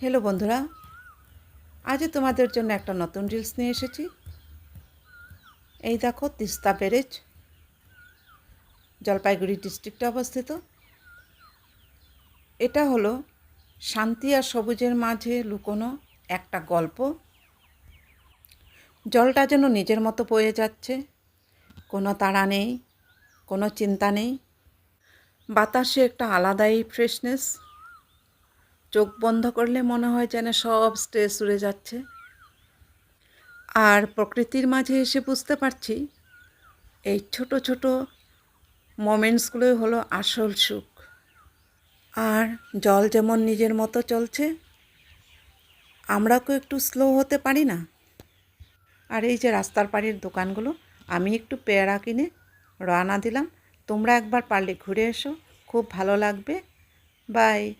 Hello বন্ধুরা, আজও তোমাদের জন্য একটা নতুন রিলস নিয়ে এসেছি। এই দেখো, তিস্তা ব্যারেজ জলপাইগুড়ি ডিস্ট্রিক্টে অবস্থিত। এটা হলো শান্তি আর সবুজের মাঝে লুকোনো একটা গল্প। জলটা যেন নিজের মতো বয়ে যাচ্ছে, কোনো তাড়া নেই, কোনো চিন্তা নেই। বাতাসে একটা আলাদাই ফ্রেশনেস, চোখ বন্ধ করলে মনে হয় যেন সব স্ট্রেস উড়ে যাচ্ছে। আর প্রকৃতির মাঝে এসে বুঝতে পারছি এই ছোট ছোট মোমেন্টসগুলোই হলো আসল সুখ। আর জল যেমন নিজের মতো চলছে, আমরাও একটু স্লো হতে পারি না? আর এই যে রাস্তার পাড়ের দোকানগুলো, আমি একটু পেয়ারা কিনে রওনা দিলাম। তোমরা একবার পারলে ঘুরে এসো, খুব ভালো লাগবে। বাই।